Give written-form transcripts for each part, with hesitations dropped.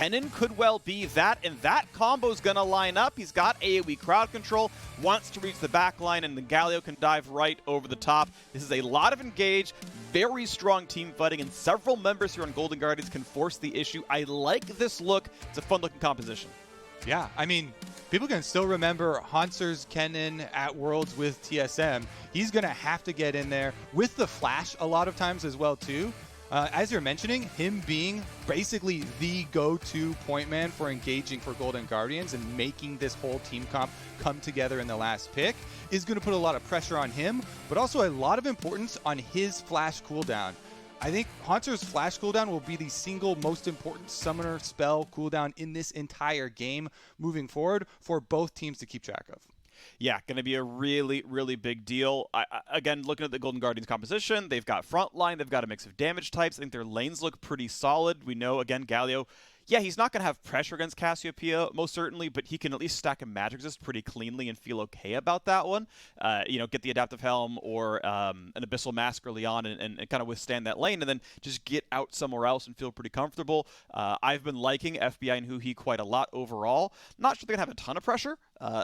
Kennen could well be that, and that combo's gonna line up. He's got AoE crowd control, wants to reach the back line, and the Galio can dive right over the top. This is a lot of engage, very strong team fighting, and several members here on Golden Guardians can force the issue. I like this look. It's a fun-looking composition. Yeah, I mean, people can still remember Hauntzer's Kennen at Worlds with TSM. He's going to have to get in there with the flash a lot of times as well, too. As you're mentioning, him being basically the go-to point man for engaging for Golden Guardians and making this whole team comp come together in the last pick is going to put a lot of pressure on him, but also a lot of importance on his flash cooldown. I think Hauntzer's flash cooldown will be the single most important summoner spell cooldown in this entire game moving forward for both teams to keep track of. Yeah, going to be a really, really big deal. Again, looking at the Golden Guardians composition, they've got frontline, they've got a mix of damage types. I think their lanes look pretty solid. We know, again, Galio, yeah, he's not going to have pressure against Cassiopeia, most certainly, but he can at least stack a magic resist pretty cleanly and feel okay about that one. You know, get the Adaptive Helm or an Abyssal Mask early on and kind of withstand that lane, and then just get out somewhere else and feel pretty comfortable. I've been liking FBI and huhi quite a lot overall. Not sure they're going to have a ton of pressure.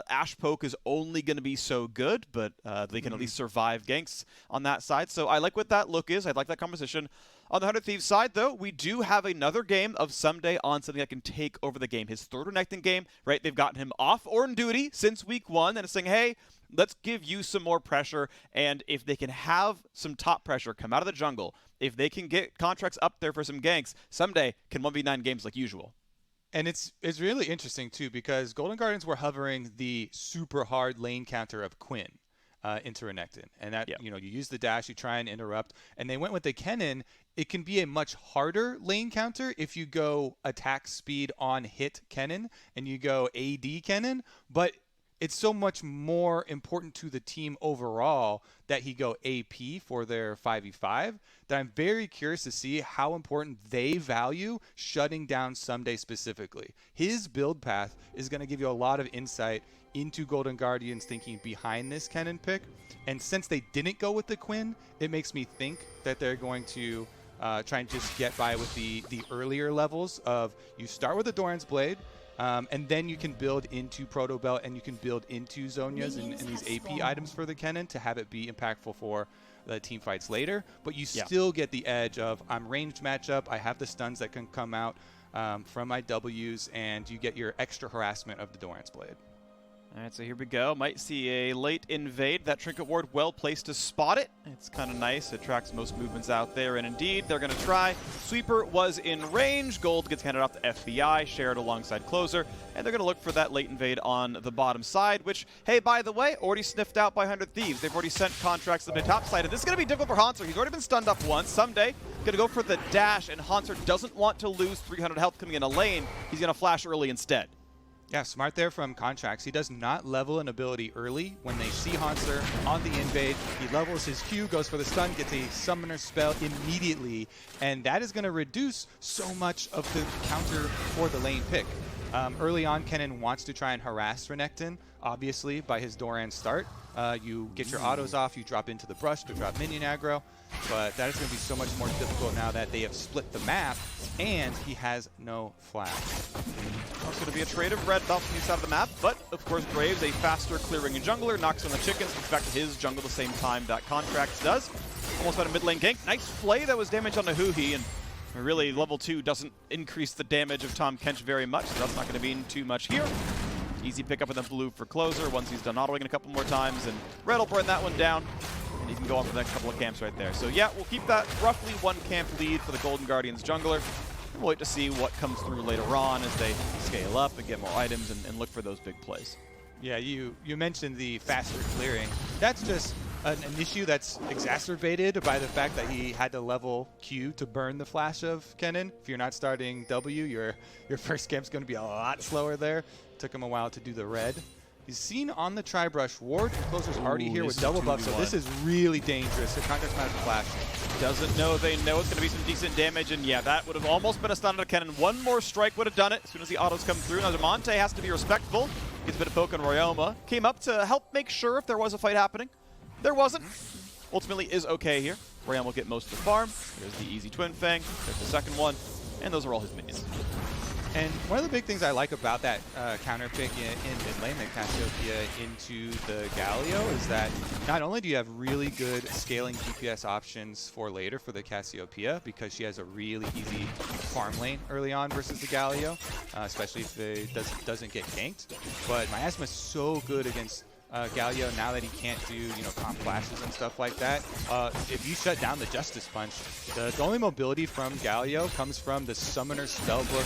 Ashe poke is only going to be so good, but they can at least survive ganks on that side. So I like what that look is. I like that composition. On the 100 Thieves side, though, we do have another game of Ssumday on something that can take over the game. His third Renekton game, right? They've gotten him off on duty since week 1 and it's saying, hey, let's give you some more pressure. And if they can have some top pressure come out of the jungle, if they can get Contractz up there for some ganks, Ssumday can 1v9 games like usual. And it's really interesting, too, because Golden Guardians were hovering the super hard lane counter of Quinn into Renekton. And that, you know, you use the dash, you try and interrupt. And they went with the Kennen. It can be a much harder lane counter if you go attack speed on hit Kennen and you go AD Kennen. But it's so much more important to the team overall that he go AP for their 5v5 that I'm very curious to see how important they value shutting down Ssumday specifically. His build path is going to give you a lot of insight into Golden Guardians thinking behind this Kennen pick. And since they didn't go with the Quinn, it makes me think that they're going to try and just get by with the earlier levels of you start with the Doran's Blade, and then you can build into Proto Belt and you can build into Zhonya's and these AP items for the Kennen to have it be impactful for the team fights later. But you still get the edge of I'm ranged matchup, I have the stuns that can come out from my W's, and you get your extra harassment of the Doran's Blade. All right, so here we go. Might see a late invade. That Trinket Ward well placed to spot it. It's kind of nice. It tracks most movements out there. And indeed, they're going to try. Sweeper was in range. Gold gets handed off to FBI, shared alongside Closer. And they're going to look for that late invade on the bottom side, which, hey, by the way, already sniffed out by 100 Thieves. They've already sent Contractz to the top side. And this is going to be difficult for Hauntzer. He's already been stunned up once. Ssumday going to go for the dash, and Hauntzer doesn't want to lose 300 health coming in a lane. He's going to flash early instead. Yeah, smart there from Contractz. He does not level an ability early. When they see Hauntzer on the invade, he levels his Q, goes for the stun, gets a summoner spell immediately, and that is going to reduce so much of the counter for the lane pick. Early on, Kennen wants to try and harass Renekton, obviously, by his Doran start. You get your autos off, you drop into the brush to drop minion aggro, but that is going to be so much more difficult now that they have split the map, and he has no flash. Well, it's going to be a trade of red buff on the side of the map, but of course Graves, a faster clearing jungler, knocks on the chickens, gets back to his jungle the same time that Contractz does. Almost had a mid lane gank. Nice play that was damage on the huhi, and really level 2 doesn't increase the damage of Tahm Kench very much, so that's not going to mean too much here. Easy pickup with the blue for Closer once he's done autoing a couple more times, and Red will burn that one down, and he can go on for the next couple of camps right there. So yeah, we'll keep that roughly 1 camp lead for the Golden Guardians jungler. And we'll wait to see what comes through later on as they scale up and get more items and look for those big plays. Yeah, you mentioned the faster clearing. That's just an issue that's exacerbated by the fact that he had to level Q to burn the flash of Kennen. If you're not starting W, your first camp's going to be a lot slower there. Took him a while to do the red. He's seen on the tri-brush ward. Closer's already here with double buff, so this is really dangerous. The Contractz might have flash. Doesn't know they know it's going to be some decent damage, and yeah, that would have almost been a stun on Kennen. One more strike would have done it as soon as the autos come through. Now Damonte has to be respectful. Gets a bit of poke on Ryoma. Came up to help make sure if there was a fight happening. There wasn't. Ultimately is okay here. Ryoma will get most of the farm. There's the easy Twin Fang. There's the second one. And those are all his minions. And one of the big things I like about that counter pick in mid lane, the Cassiopeia into the Galio, is that not only do you have really good scaling DPS options for later for the Cassiopeia, because she has a really easy farm lane early on versus the Galio, especially if it doesn't get ganked. But Miasma is so good against Galio now that he can't do, comp flashes and stuff like that. If you shut down the Justice Punch, the only mobility from Galio comes from the Summoner Spellbook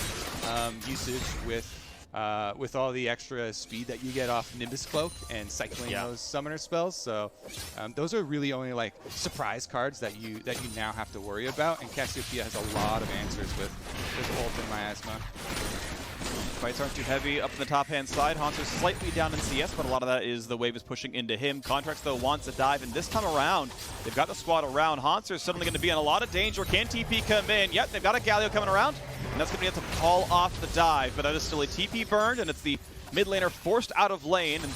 usage with all the extra speed that you get off Nimbus Cloak and cycling those Summoner spells. So those are really only like surprise cards that you now have to worry about. And Cassiopeia has a lot of answers with ult and Miasma. Fights aren't too heavy up in the top-hand side. Hauntzer slightly down in CS, but a lot of that is the wave is pushing into him. Contractz, though, wants a dive, and this time around, they've got the squad around. Hauntzer is suddenly going to be in a lot of danger. Can TP come in? Yep, they've got a Galio coming around, and that's going to be able to call off the dive, but that is still a TP burned, and it's the mid laner forced out of lane, and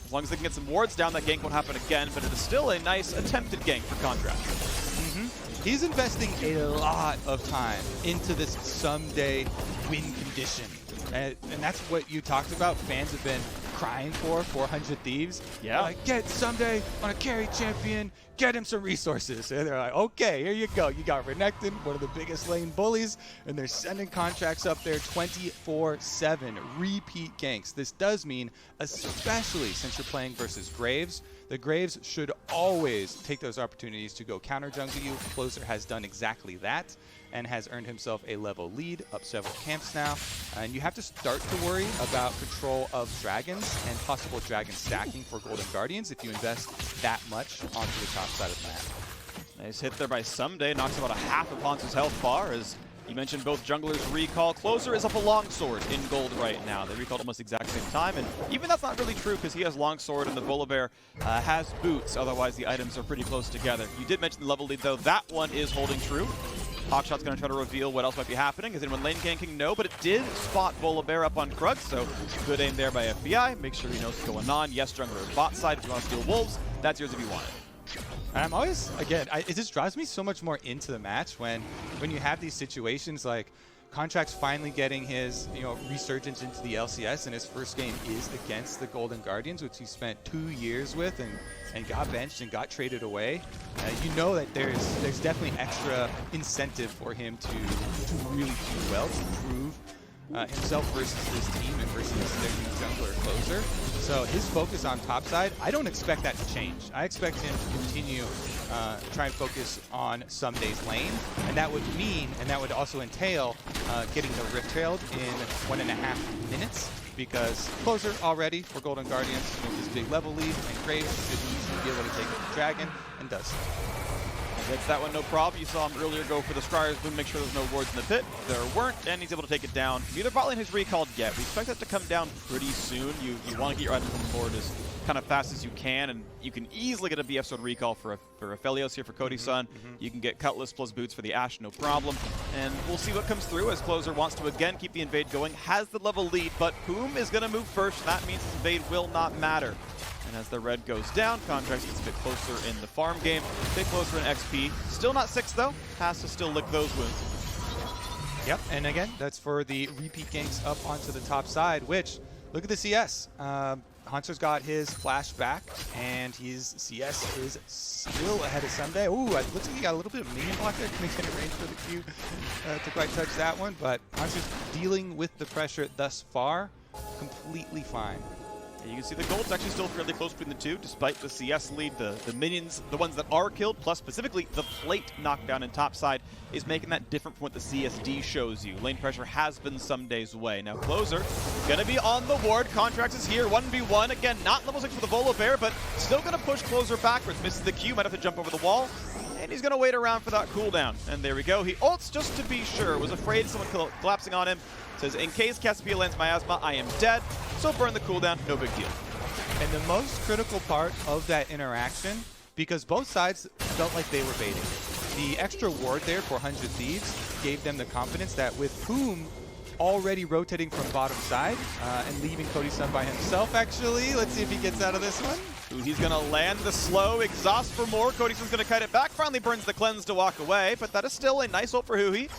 as long as they can get some wards down, that gank won't happen again, but it is still a nice attempted gank for Contractz. He's investing a lot of time into this Ssumday win condition. And that's what you talked about. Fans have been crying for 400 Thieves. Yeah. Like, get Ssumday on a carry champion, get him some resources. And they're like, okay, here you go. You got Renekton, one of the biggest lane bullies, and they're sending Contractz up there 24/7, repeat ganks. This does mean, especially since you're playing versus Graves, the Graves should always take those opportunities to go counter jungle you. Closer has done exactly that and has earned himself a level lead up several camps now. And you have to start to worry about control of dragons and possible dragon stacking for Golden Guardians if you invest that much onto the top side of the map. Nice hit there by Ssumday, knocks about a half of Hauntzer's health bar. As you mentioned, both junglers recall. Closer is up a longsword in gold right now. They recalled almost the exact same time, and even that's not really true because he has longsword and the Volibear has boots. Otherwise, the items are pretty close together. You did mention the level lead, though. That one is holding true. Hawkshot's going to try to reveal what else might be happening. Is anyone lane ganking? No, but it did spot Volibear up on Krug, so good aim there by FBI. Make sure he knows what's going on. Yes, jungler bot side. If you want to steal wolves, that's yours if you want it. And I'm always, again, it just drives me so much more into the match when you have these situations like Contractz finally getting his resurgence into the LCS, and his first game is against the Golden Guardians, which he spent 2 years with and got benched and got traded away. You know that there's definitely extra incentive for him to really do well, to prove himself versus his team and versus their new jungler Closer. So his focus on topside, I don't expect that to change. I expect him to continue try and focus on Ssumday's lane, and that would mean, and that would also entail getting the Rift Trailed in 1.5 minutes, because Closer already for Golden Guardians with his big level lead, and Graves should easily be able to take out the dragon, and does so. Gets that one, no problem. You saw him earlier go for the Scryer's Boom, make sure there's no wards in the pit. There weren't, and he's able to take it down. Neither bot lane has recalled yet. We expect that to come down pretty soon. You want to get your items on the board as kind of fast as you can, and you can easily get a BF Sword recall for Aphelios here for Cody's son. You can get Cutlass plus boots for the Ashe, no problem. And we'll see what comes through as Closer wants to again keep the invade going. Has the level lead, but Poome is going to move first. That means his invade will not matter. And as the red goes down, Contractz gets a bit closer in the farm game. A bit closer in XP. Still not 6 though. Has to still lick those wounds. Yep, and again, that's for the repeat ganks up onto the top side, which, look at the CS. Hauntzer's got his flash back, and his CS is still ahead of Ssumday. Ooh, it looks like he got a little bit of minion block there. Couldn't get in range for the Q to quite touch that one, but Hauntzer's dealing with the pressure thus far completely fine. You can see the gold's actually still fairly close between the two, despite the CS lead. The minions, the ones that are killed, plus specifically the plate knockdown in topside, is making that different from what the CSD shows you. Lane pressure has been Ssumday's way. Now Closer gonna be on the ward. Contractz is here, 1v1. Again, not level 6 for the Volibear, but still gonna push Closer backwards. Misses the Q, might have to jump over the wall. And he's gonna wait around for that cooldown. And there we go. He ults just to be sure. Was afraid of someone collapsing on him. Says, in case Cassiopeia lands Miasma, I am dead. So burn the cooldown, no big deal. And the most critical part of that interaction, because both sides felt like they were baiting, the extra ward there for 100 Thieves gave them the confidence that with Poome already rotating from bottom side and leaving Cody's son by himself, actually. Let's see if he gets out of this one. Ooh, he's going to land the slow, exhaust for more. Cody's son's going to kite it back, finally burns the cleanse to walk away, but that is still a nice ult for huhi.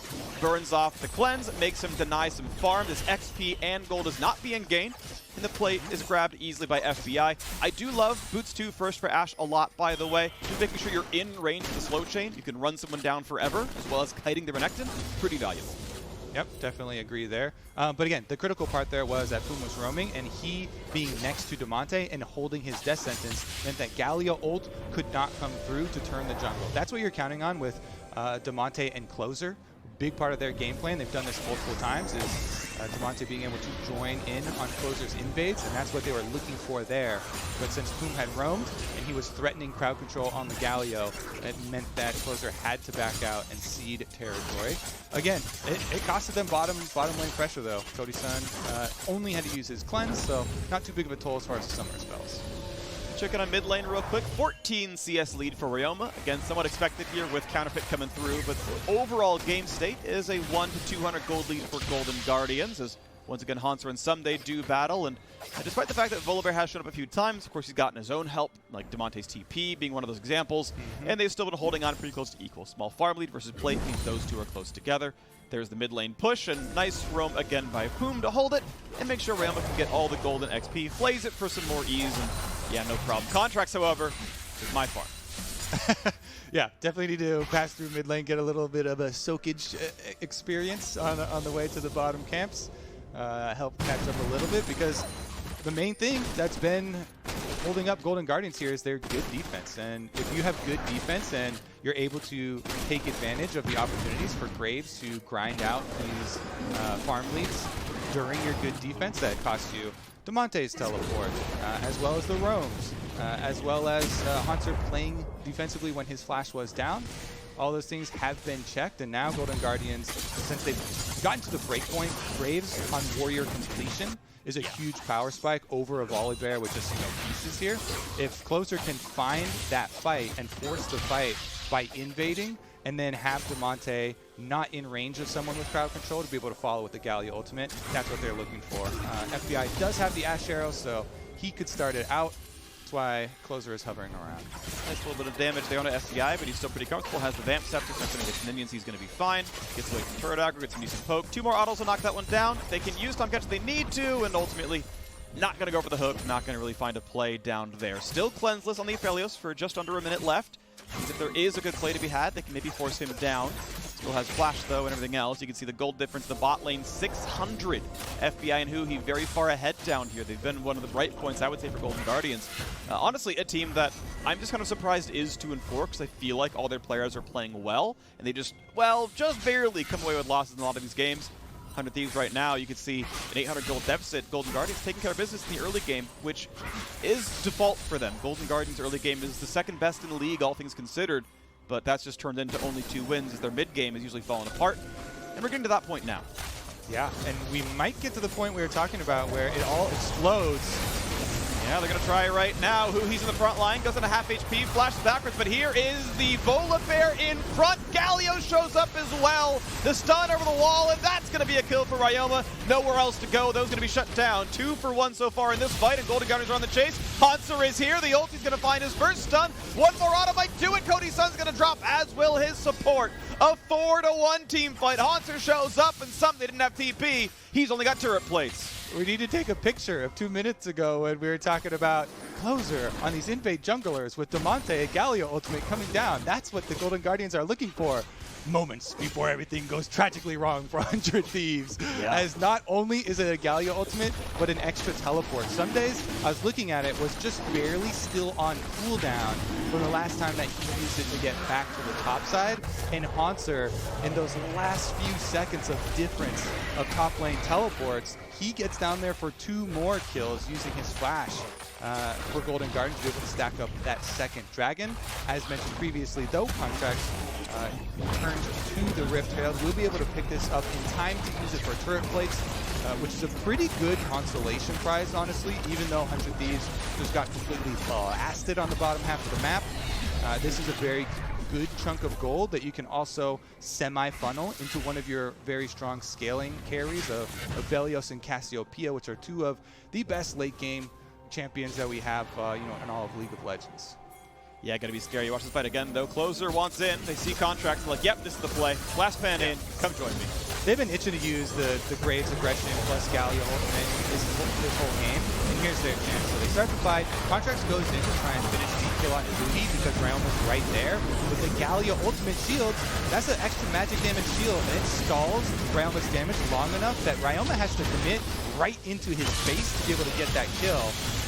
burns off the cleanse, makes him deny some farm. This XP and gold is not being gained, and the plate is grabbed easily by FBI. I do love Boots 2 first for Ashe a lot, by the way. Just making sure you're in range of the slow chain. You can run someone down forever, as well as kiting the Renekton. Pretty valuable. Yep, definitely agree there. But again, the critical part there was that Poome was roaming, and he being next to Damonte and holding his death sentence meant that Galio ult could not come through to turn the jungle. That's what you're counting on with Damonte and Closer. Big part of their game plan, they've done this multiple times, is Damonte being able to join in on Closer's invades, and that's what they were looking for there. But since Poome had roamed, and he was threatening crowd control on the Galio, it meant that Closer had to back out and cede territory. Again, it costed them bottom lane pressure though. Cody Sun only had to use his cleanse, so not too big of a toll as far as the summoner spells. Checking on mid lane real quick, 14 CS lead for Ryoma. Again, somewhat expected here with Counterfeit coming through, but overall game state is a 1 to 200 gold lead for Golden Guardians, as once again Hauntzer and Ssumday do battle. And despite the fact that Volibear has shown up a few times, of course he's gotten his own help, like Damonte's TP being one of those examples, and they've still been holding on pretty close to equal. Small farm lead versus plate means those two are close together. There's the mid lane push, and nice roam again by Poome to hold it and make sure Ryoma can get all the golden XP. Flays it for some more ease, and yeah, no problem. Contractz, however, is my farm. Yeah, definitely need to pass through mid lane, get a little bit of a soakage experience on the way to the bottom camps. Help catch up a little bit, because the main thing that's been holding up Golden Guardians here is their good defense. And if you have good defense and you're able to take advantage of the opportunities for Graves to grind out these farm leads during your good defense, that costs you Damonte's teleport, as well as the roams, as well as Hauntzer playing defensively when his flash was down. All those things have been checked, and now Golden Guardians, since they've gotten to the breakpoint, Graves on warrior completion is a huge power spike over a Volibear with just pieces here. If Closer can find that fight and force the fight by invading, and then have Damonte not in range of someone with crowd control to be able to follow with the Galio ultimate, that's what they're looking for. FBI does have the Ashe arrow, so he could start it out. That's why Closer is hovering around. Nice little bit of damage there on an FBI, but he's still pretty comfortable. Has the Vamp Scepter, so when he hits minions, he's going to be fine. Gets away from turret aggro, gets some decent poke. 2 more autos will knock that one down. They can use Tahm Catch if they need to, and ultimately not going to go for the hook, not going to really find a play down there. Still cleanseless on the Aphelios for just under a minute left. If there is a good play to be had, they can maybe force him down. Still has flash though and everything else. You can see the gold difference. The bot lane 600. FBI and huhi very far ahead down here. They've been one of the bright points, I would say, for Golden Guardians. Honestly, a team that I'm just kind of surprised is 2-4, because I feel like all their players are playing well, and they just, well, just barely come away with losses in a lot of these games. 100 Thieves right now, you can see an 800 gold deficit. Golden Guardians taking care of business in the early game, which is default for them. Golden Guardians early game is the second best in the league, all things considered, but that's just turned into only 2 wins, as their mid game is usually falling apart. And we're getting to that point now. Yeah, and we might get to the point we were talking about where it all explodes. Yeah, they're going to try it right now. Huhi's in the front line, goes on a half HP, flashes backwards, but here is the Volibear in front. Galio shows up as well. The stun over the wall, and that's going to be a kill for Ryoma. Nowhere else to go. Those going to be shut down. 2 for 1 so far in this fight, and Golden Guardians are on the chase. Hauntzer is here. The ulti's going to find his first stun. One more auto might do it. Cody Sun's going to drop, as will his support. A 4-1 team fight. Hauntzer shows up, and Ssumday didn't have TP. He's only got turret plates. We need to take a picture of 2 minutes ago when we were talking about Closer on these invade junglers with Damonte, Galio ultimate coming down. That's what the Golden Guardians are looking for. Moments before everything goes tragically wrong for 100 Thieves. Yeah. As not only is it a Galio ultimate, but an extra teleport. Some days, I was looking at it, was just barely still on cooldown from the last time that he used it to get back to the top side. And Hauntzer, in those last few seconds of difference of top lane teleports, he gets down there for 2 more kills using his flash for Golden Guardians to be able to stack up that second dragon. As mentioned previously, though, Contractz turned to the Rift Herald. We'll be able to pick this up in time to use it for turret plates, which is a pretty good consolation prize, honestly, even though 100 Thieves just got completely blasted on the bottom half of the map. This is a very good chunk of gold that you can also semi-funnel into one of your very strong scaling carries of Aphelios and Cassiopeia, which are 2 of the best late game champions that we have, in all of League of Legends. Yeah, gonna be scary. Watch this fight again, though. Closer wants in. They see Contractz. Like, yep, this is the play. Flash pan in. Come join me. They've been itching to use the Graves aggression plus Galio ultimate this whole game, and here's their chance. So they start the fight. Contractz goes in to try and finish the kill on huhi because Ryoma's right there. With the Galio ultimate shields, that's an extra magic damage shield, and it stalls Ryoma's damage long enough that Ryoma has to commit right into his face to be able to get that kill.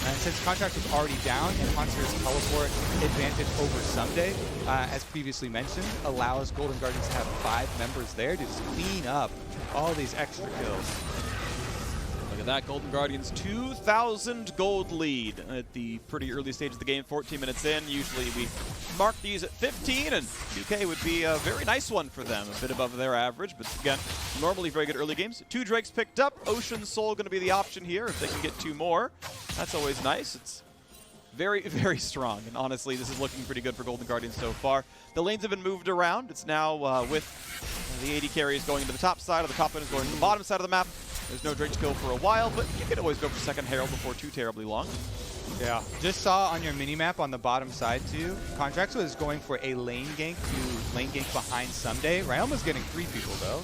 And since Contractz was already down, and Hauntzer's teleport advantage over Ssumday, as previously mentioned, allows Golden Guardians to have 5 members there to just clean up all these extra kills. Look at that, Golden Guardians 2,000 gold lead at the pretty early stage of the game, 14 minutes in. Usually we mark these at 15, and 2K would be a very nice one for them, a bit above their average, but again, normally very good early games. 2 Drakes picked up, Ocean Soul going to be the option here if they can get 2 more. That's always nice. It's very, very strong, and honestly, this is looking pretty good for Golden Guardians so far. The lanes have been moved around. It's now with the AD carries going to the top side, or the top lane is going to the bottom side of the map. There's no Drake kill for a while, but you can always go for second Herald before too terribly long. Yeah, just saw on your minimap on the bottom side too, Contractz was going for a lane gank to lane gank behind Ssumday. Ryoma's getting 3 people though.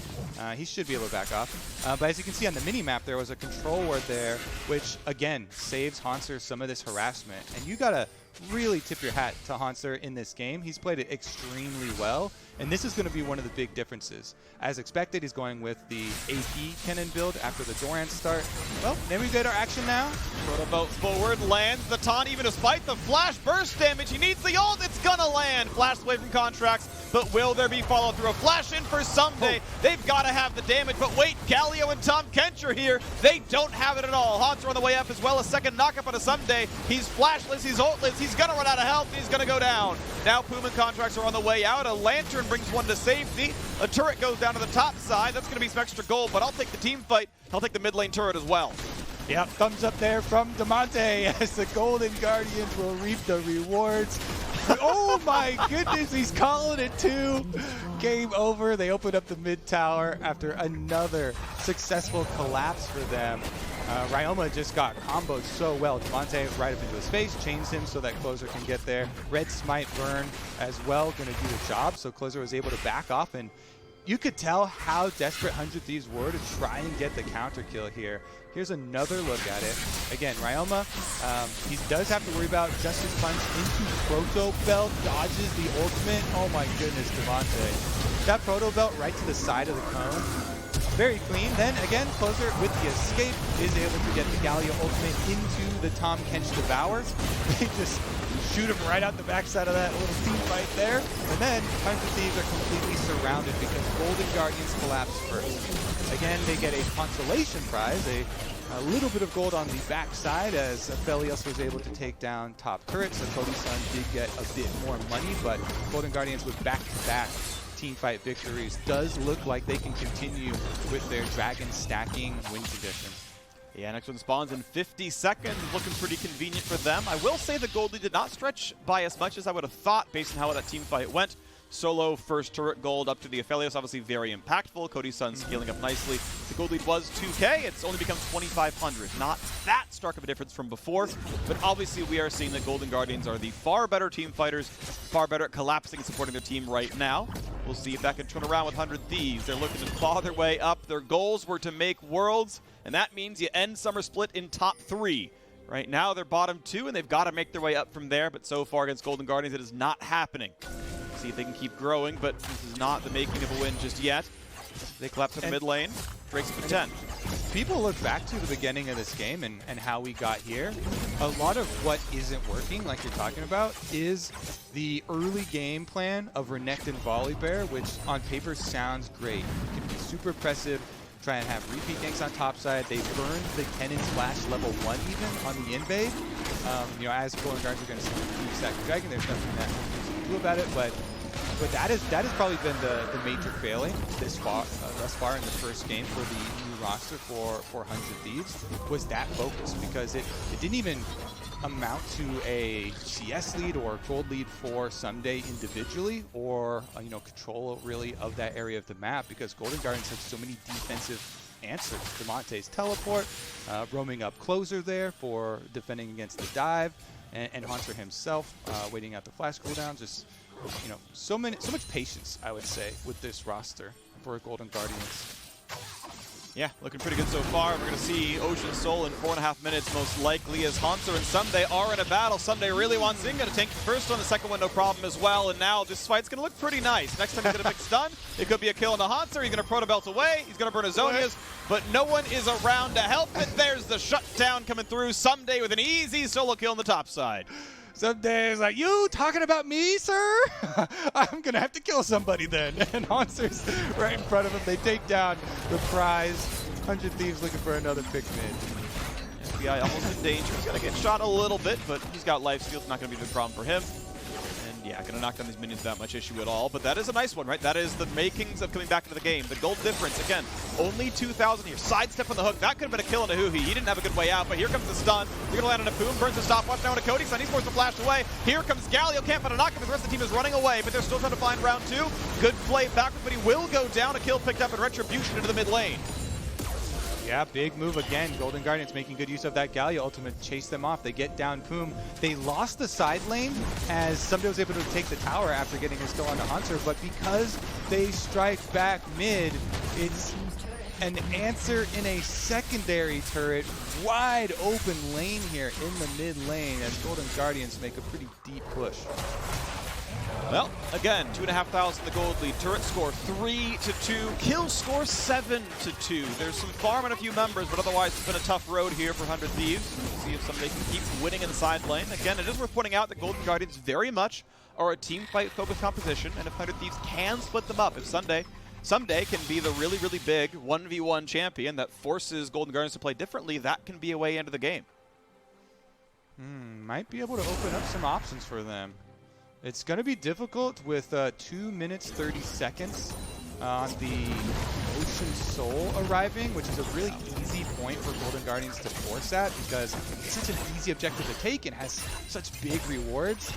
He should be able to back off. But as you can see on the minimap, there was a control ward there, which again saves Hauntzer some of this harassment. And you gotta really tip your hat to Hauntzer in this game. He's played it extremely well, and this is going to be one of the big differences. As expected, he's going with the AP Kennen build after the Doran start. Well, there we get our action now. Proto boat forward, lands the taunt, even despite the flash burst damage. He needs the ult, it's gonna land. Flash away from Contractz, but will there be follow through? A flash in for Ssumday. They've got to have the damage, but wait, Galio and Tahm Kench are here. They don't have it at all. Hauntzer on the way up as well. A second knockup on a Ssumday. He's flashless, he's ultless, he's gonna run out of health, he's gonna go down. Now Poome and Contractz are on the way out. A lantern brings one to safety. A turret goes down to the top side. That's gonna be some extra gold, but I'll take the team fight. I'll take the mid lane turret as well. Yep, thumbs up there from Damonte as the Golden Guardians will reap the rewards. Oh my goodness, he's calling it 2. Game over. They opened up the mid tower after another successful collapse for them. Ryoma just got comboed so well. Damonte right up into his face, chains him so that Closer can get there. Red Smite burn as well, going to do the job. So Closer was able to back off, and you could tell how desperate 100 Thieves were to try and get the counter kill here. Here's another look at it. Again, Ryoma, he does have to worry about Justice Punch into Proto Belt, dodges the ultimate. Oh my goodness, Damonte. That Proto Belt right to the side of the cone. Very clean. Then again, Closer with the escape is able to get the Galio ultimate into the Tahm Kench Devour. They just shoot him right out the backside of that little team fight there. And then 100 Thieves are completely surrounded because Golden Guardians collapse first. Again, they get a consolation prize, a little bit of gold on the backside as Aphelios was able to take down top turret. So Cody's son did get a bit more money, but Golden Guardians with back-to-back team fight victories does look like they can continue with their dragon stacking win condition. Yeah, next one spawns in 50 seconds, looking pretty convenient for them. I will say the gold lead did not stretch by as much as I would have thought based on how that team fight went. Solo first turret gold up to the Aphelios, obviously very impactful. Cody's son scaling up nicely. The gold lead was 2K, it's only become 2,500. Not that stark of a difference from before, but obviously we are seeing that Golden Guardians are the far better team fighters, far better at collapsing and supporting their team right now. We'll see if that can turn around with 100 Thieves. They're looking to claw their way up. Their goals were to make Worlds, and that means you end Summer Split in top 3. Right now they're bottom 2, and they've got to make their way up from there, but so far against Golden Guardians it is not happening. See if they can keep growing, but this is not the making of a win just yet. They collapse in the mid lane. Drake's for 10. People look back to the beginning of this game and how we got here. A lot of what isn't working, like you're talking about, is the early game plan of Renekton Volibear, which on paper sounds great. It can be super impressive. Try and have repeat ganks on top side. They burned the Kennen Splash level 1 even on the invade. You know, as Golden Guardians are going to see the stack of Dragon, there's nothing that you can do about it, but that has probably been the major failing thus far in the first game for the new roster for 100 Thieves, was that focus, because it didn't even amount to a CS lead or gold lead for Ssumday individually, or you know, control really of that area of the map, because Golden Guardians have so many defensive answers. Damonte's teleport, roaming up Closer there for defending against the dive. and Hauntzer himself waiting out the flash cooldown. Just, you know, so much patience, I would say, with this roster for Golden Guardians. Yeah, looking pretty good so far. We're going to see Ocean Soul in 4.5 minutes, most likely, as Hauntzer and Ssumday are in a battle. Ssumday really wants in, going to tank the first one, the second one no problem as well, and now this fight's going to look pretty nice. Next time he's going to pick stun, it could be a kill on the Hauntzer. He's going to proto belt away, he's going to burn his Zonias, but no one is around to help it. There's the shutdown coming through. Ssumday with an easy solo kill on the top side. Ssumday is like, you talking about me, sir? I'm going to have to kill somebody then. And Hauntzer's right in front of him. They take down the prize. 100 Thieves looking for another pick mid. FBI almost in danger. He's going to get shot a little bit, but he's got life steal. It's not going to be a big problem for him. And yeah, going to knock down these minions without much issue at all. But that is a nice one, right? That is the makings of coming back into the game. The gold difference, again, only 2,000 here. Sidestep on the hook. That could have been a kill on a huhi. He didn't have a good way out, but here comes the stun. You're going to land on a Poome. Burns the stopwatch down to Cody. Son, he's forced to flash away. Here comes Galio. Can't find a knock. The rest of the team is running away, but they're still trying to find round 2. Good play backwards, but he will go down. A kill picked up in retribution into the mid lane. Yeah, big move again. Golden Guardians making good use of that Galio ultimate, chase them off. They get down Poome. They lost the side lane as Ssumday was able to take the tower after getting his kill on the Hauntzer, but because they strike back mid, it's an answer in a secondary turret. Wide open lane here in the mid lane as Golden Guardians make a pretty deep push. Well, again, 2,500 the gold lead. Turret score 3-2. Kill score 7-2. There's some farm and a few members, but otherwise it's been a tough road here for 100 Thieves. We'll see if somebody can keep winning in the side lane. Again, it is worth pointing out that Golden Guardians very much are a team fight focused composition, and if 100 Thieves can split them up, if Ssumday can be the really, really big 1v1 champion that forces Golden Guardians to play differently, that can be a way into the game. Might be able to open up some options for them. It's going to be difficult with 2 minutes 30 seconds on the Ocean Soul arriving, which is a really easy point for Golden Guardians to force at because it's such an easy objective to take and has such big rewards.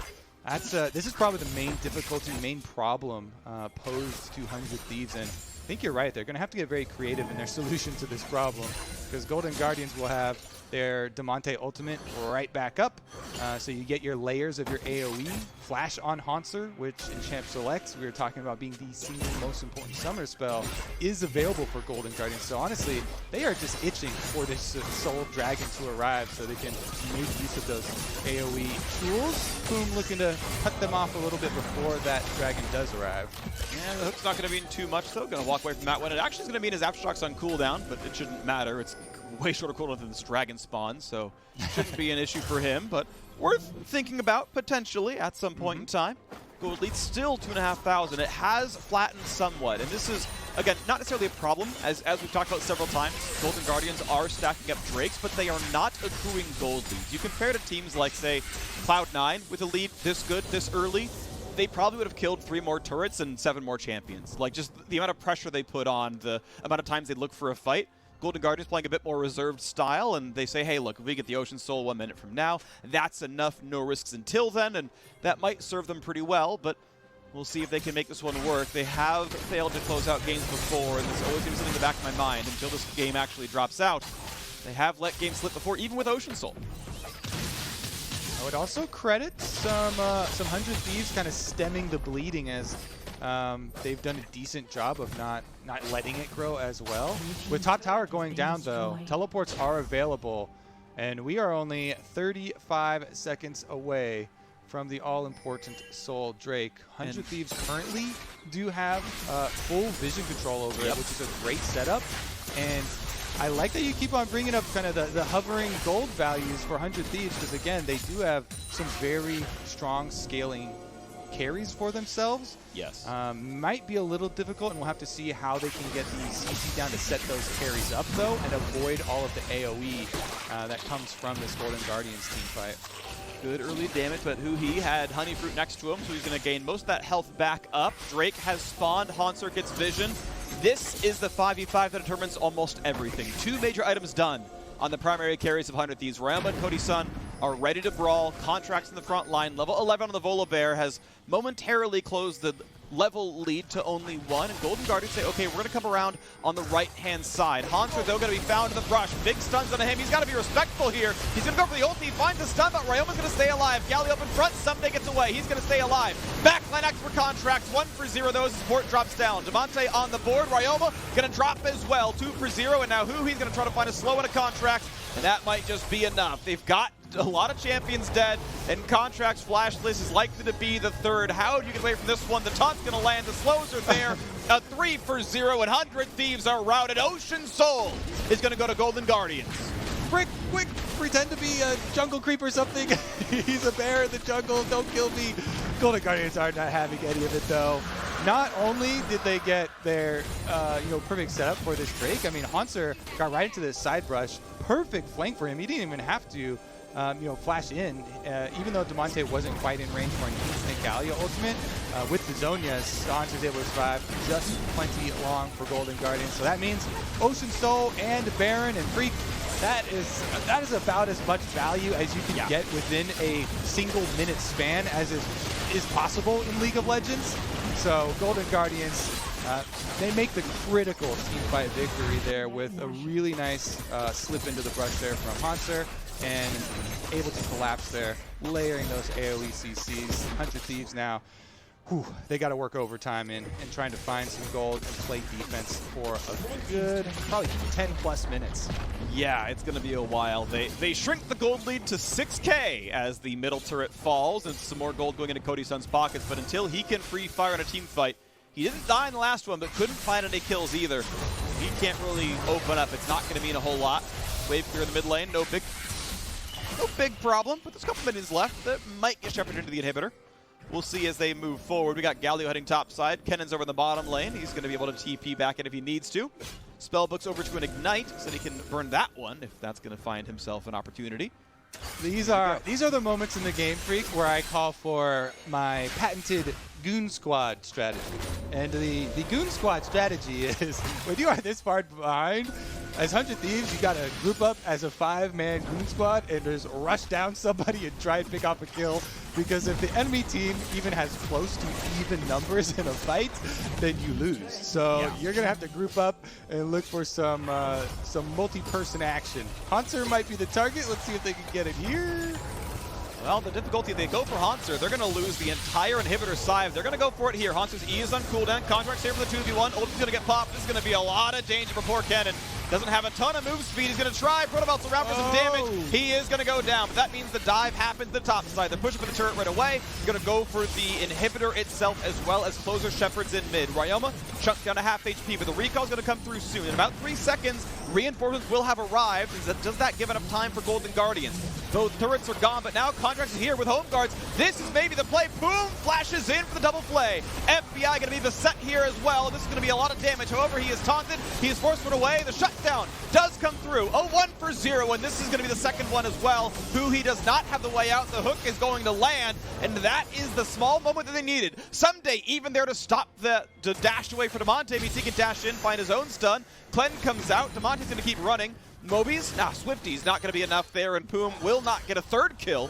That's this is probably the main difficulty, main problem posed to 100 Thieves, and I think you're right. They're going to have to get very creative in their solution to this problem because Golden Guardians will have their Damonte ultimate right back up. So you get your layers of your AoE, flash on Hauntzer, which in Champ Selects, we were talking about being the single most important summer spell, is available for Golden Guardians. So honestly, they are just itching for this Soul Dragon to arrive so they can make use of those AoE tools. Poome looking to cut them off a little bit before that Dragon does arrive. Yeah, the hook's not going to mean too much, though. Going to walk away from that one. It actually is going to mean his Aftershocks on cooldown, but it shouldn't matter. It's way shorter cooldown than this Dragon spawn, so shouldn't be an issue for him, but worth thinking about potentially at some point in time. Gold lead still 2,500. It has flattened somewhat, and this is, again, not necessarily a problem. As we've talked about several times, Golden Guardians are stacking up Drakes, but they are not accruing gold leads. You compare to teams like, say, Cloud9 with a lead this good, this early, they probably would have killed 3 more turrets and 7 more champions. Like, just the amount of pressure they put on, the amount of times they look for a fight. Golden Guardians playing a bit more reserved style, and they say, hey, look, if we get the Ocean Soul 1 minute from now, that's enough, no risks until then, and that might serve them pretty well, but we'll see if they can make this one work. They have failed to close out games before, and this always seems something in the back of my mind until this game actually drops out. They have let games slip before, even with Ocean Soul. I would also credit some 100 Thieves kind of stemming the bleeding as they've done a decent job of not letting it grow as well. With top tower going down, though, teleports are available, and we are only 35 seconds away from the all-important Soul Drake. 100 Thieves currently do have full vision control over it, which is a great setup. And I like that you keep on bringing up kind of the hovering gold values for 100 Thieves because, again, they do have some very strong scaling carries for themselves. Yes. Might be a little difficult, and we'll have to see how they can get the CC down to set those carries up, though, and avoid all of the AoE that comes from this Golden Guardians team fight. Good early damage, but huhi had Honey Fruit next to him, so he's going to gain most of that health back up. Drake has spawned. Hauntzer gets vision. This is the 5v5 that determines almost everything. 2 major items done on the primary carries of 100 Thieves. Ryoma and Cody's son are ready to brawl. Contractz in the front line. Level 11 on the Volibear has momentarily closed the level lead to only 1, and Golden Guardians say, okay, we're going to come around on the right-hand side. Hauntzer, though, going to be found in the brush. Big stuns on him. He's got to be respectful here. He's going to go for the ulti. He finds the stun, but Ryoma's going to stay alive. Galio up in front. Ssumday gets away. He's going to stay alive. Backline axe for Contractz. 1 for 0, though, as support drops down. Damonte on the board. Ryoma going to drop as well. 2 for 0, and now huhi's going to try to find a slow and a Contractz, and that might just be enough. They've got a lot of champions dead, and Contractz flashless is likely to be the third. How do you get away from this one? The taunt's going to land. The slows are there. A 3 for 0, and 100 Thieves are routed. Ocean Soul is going to go to Golden Guardians. Quick, pretend to be a jungle creep or something. He's a bear in the jungle. Don't kill me. Golden Guardians are not having any of it, though. Not only did they get their perfect setup for this Drake, I mean, Hauntzer got right into this side brush. Perfect flank for him. He didn't even have to flash in, even though Damonte wasn't quite in range for an instant Galio ultimate. With the Zhonya's, Hauntzer's able to survive just plenty long for Golden Guardians. So that means Ocean Soul and Baron and Freak, that is about as much value as you can get within a single minute span as is possible in League of Legends. So Golden Guardians, they make the critical teamfight victory there with a really nice slip into the brush there from Hauntzer, and able to collapse there, layering those AoE CCs. 100 Thieves now, they got to work overtime in trying to find some gold and play defense for a good, probably 10 plus minutes. Yeah, it's going to be a while. They shrink the gold lead to 6K as the middle turret falls, and some more gold going into Cody Sun's pockets, but until he can free fire in a team fight, he didn't die in the last one, but couldn't find any kills either. He can't really open up. It's not going to mean a whole lot. Wave clear in the mid lane, no big problem, but there's a couple minutes left that might get shepherded into the inhibitor. We'll see as they move forward. We got Galio heading top side. Kennen's over in the bottom lane. He's going to be able to TP back in if he needs to. Spellbook's over to an Ignite, so that he can burn that one if that's going to find himself an opportunity. These are the moments in the game, Freak, where I call for my patented Goon Squad strategy. And the Goon Squad strategy is when you are this far behind, as 100 Thieves, you got to group up as a 5-man Goon Squad and just rush down somebody and try and pick off a kill. Because if the enemy team even has close to even numbers in a fight, then you lose. So you're going to have to group up and look for some multi-person action. Hauntzer might be the target. Let's see if they can get it here. Well, the difficulty, they go for Hauntzer. They're going to lose the entire inhibitor side. They're going to go for it here. Hauntzer's E is on cooldown. Contractz here for the 2v1. Ulti's going to get popped. This is going to be a lot of danger for poor Kennen. Doesn't have a ton of move speed. He's going to try. Protobelt's around for some damage. He is going to go down. But that means the dive happens to the top side. They're pushing for the turret right away. He's going to go for the inhibitor itself as well as closer shepherds in mid. Ryoma chucks down to half HP, but the recall's going to come through soon. In about 3 seconds, reinforcements will have arrived. Does that give enough time for Golden Guardians? Both turrets are gone, but now Contractz is here with home guards. This is maybe the play. Poome flashes in for the double play. FBI going to be beset here as well. This is going to be a lot of damage. However, he is taunted. He is forced away. The shutdown does come through. A 1 for 0, and this is going to be the second one as well. Huhi does not have the way out. The hook is going to land, and that is the small moment that they needed. Ssumday even there to stop to dash away for Damonte. Means he can dash in, find his own stun. Kennen comes out. Damonte's going to keep running. Mobies? Swifty's not going to be enough there, and Poome will not get a third kill.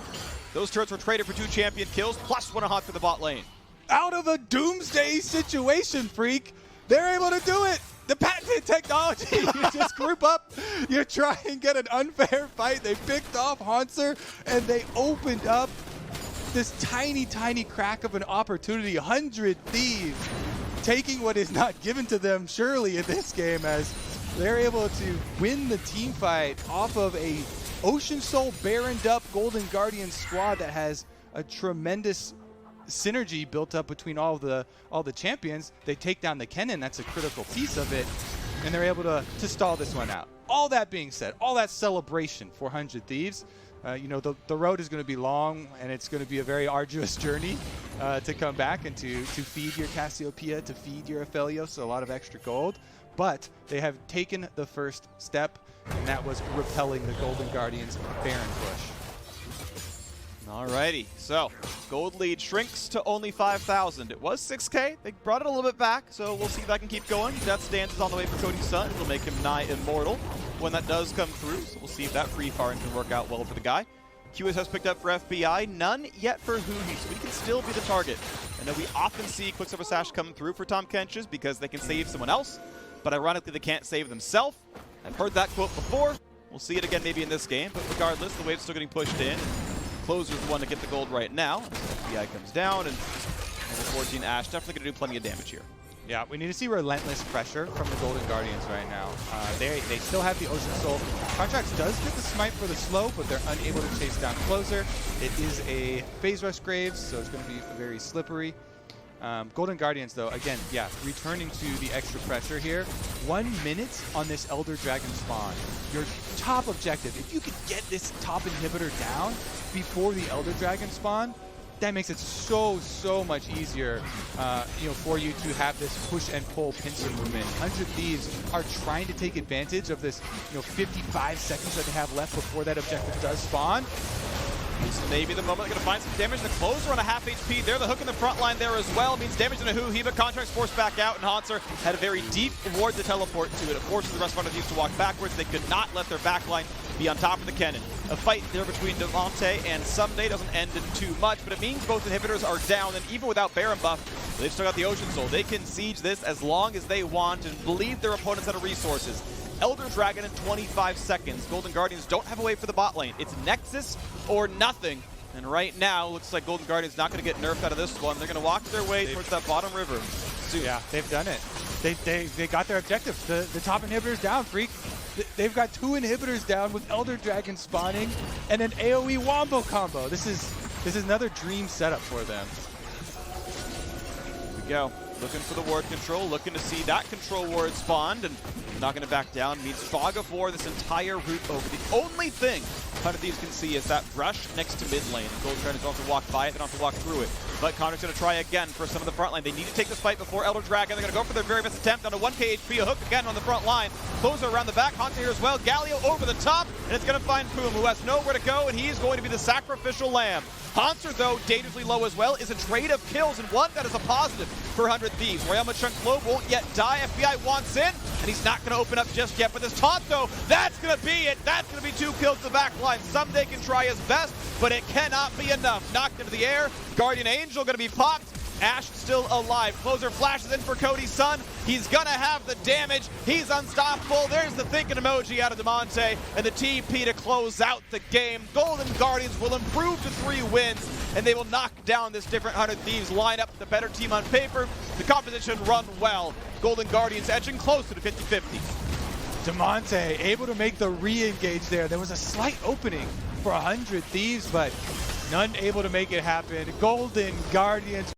Those turrets were traded for 2 champion kills, plus 1 haunt for the bot lane. Out of a doomsday situation, Freak, they're able to do it. The patented technology. You just group up, you try and get an unfair fight. They picked off Hauntzer, and they opened up this tiny, tiny crack of an opportunity. 100 Thieves taking what is not given to them, surely, in this game, as they're able to win the team fight off of a Ocean Soul Baroned up Golden Guardian squad that has a tremendous synergy built up between all the champions. They take down the Kennen. That's a critical piece of it, and they're able to stall this one out. All that being said, all that celebration for 100 Thieves, the road is going to be long, and it's going to be a very arduous journey to come back and to feed your Cassiopeia, to feed your Aphelios, so a lot of extra gold. But they have taken the first step, and that was repelling the Golden Guardians' Baron push. Alrighty, so gold lead shrinks to only 5,000. It was 6K. They brought it a little bit back, so we'll see if that can keep going. Death Stance is on the way for Cody Sun. It'll make him nigh immortal when that does come through. So we'll see if that free firing can work out well for the guy. QSS picked up for FBI, none yet for huhi, so we can still be the target. I know we often see Quicksilver Sash come through for Tahm Kenches because they can save someone else, but ironically they can't save themselves. I've heard that quote before. We'll see it again maybe in this game, but regardless, the wave's still getting pushed in. Closer's the one to get the gold right now. FBI comes down, and level 14 Ashe definitely going to do plenty of damage here. Yeah, we need to see relentless pressure from the Golden Guardians right now. They still have the Ocean Soul. Contractz does get the smite for the slow, but they're unable to chase down Closer. It is a phase rush Graves, so it's going to be very slippery. Golden Guardians, though, again, yeah, returning to the extra pressure here. 1 minute on this Elder Dragon spawn. Your top objective, if you could get this top inhibitor down before the Elder Dragon spawn, that makes it so much easier, for you to have this push and pull pincer movement. 100 Thieves are trying to take advantage of this, 55 seconds that they have left before that objective does spawn. This is maybe the moment they're going to find some damage. The Closer on a half HP. They're the hook in the front line there as well. It means damage in a huhi, but Contractz forced back out, and Hauntzer had a very deep ward to teleport to it. It forces the rest of the Thieves to walk backwards. They could not let their backline be on top of the Kennen. A fight there between Damonte and Ssumday doesn't end in too much, but it means both inhibitors are down, and even without Baron buff, they've still got the Ocean Soul. They can siege this as long as they want and believe their opponents out of resources. Elder Dragon in 25 seconds. Golden Guardians don't have a way for the bot lane. It's Nexus or nothing. And right now, looks like Golden Guardians not going to get nerfed out of this one. They're going to walk their way towards that bottom river soon. Yeah, they've done it. They got their objective. The top inhibitor's down, Freak. They've got 2 inhibitors down with Elder Dragon spawning and an AoE Wombo combo. This is another dream setup for them. Here we go. Looking for the ward control, looking to see that control ward spawned, and not going to back down. Means fog of war this entire route over. The only thing 100 Thieves can see is that brush next to mid lane. Gold Guardians don't have to walk by it, they don't have to walk through it. But Contractz going to try again for some of the front line. They need to take this fight before Elder Dragon. They're going to go for their very best attempt on a 1k HP. A hook again on the front line. Closer around the back. Hauntzer here as well. Galio over the top. And it's going to find Poome, who has nowhere to go, and he's going to be the sacrificial lamb. Hauntzer, though, dangerously low as well, is a trade of kills, and one that is a positive for 100 Thieves. Ryoma Chunklo won't yet die. FBI wants in, and he's not going to open up just yet. But this taunt, though, that's going to be it. That's going to be 2 kills to the back line. Ssumday can try his best, but it cannot be enough. Knocked into the air. Guardian Angel going to be popped. Ashe still alive. Closer flashes in for Cody's son. He's gonna have the damage. He's unstoppable. There's the thinking emoji out of Damonte, and the TP to close out the game. Golden Guardians will improve to 3 wins, and they will knock down this different 100 Thieves lineup. The better team on paper. The composition run well. Golden Guardians edging closer to 50-50. Damonte able to make the re-engage there. There was a slight opening for 100 Thieves, but none able to make it happen. Golden Guardians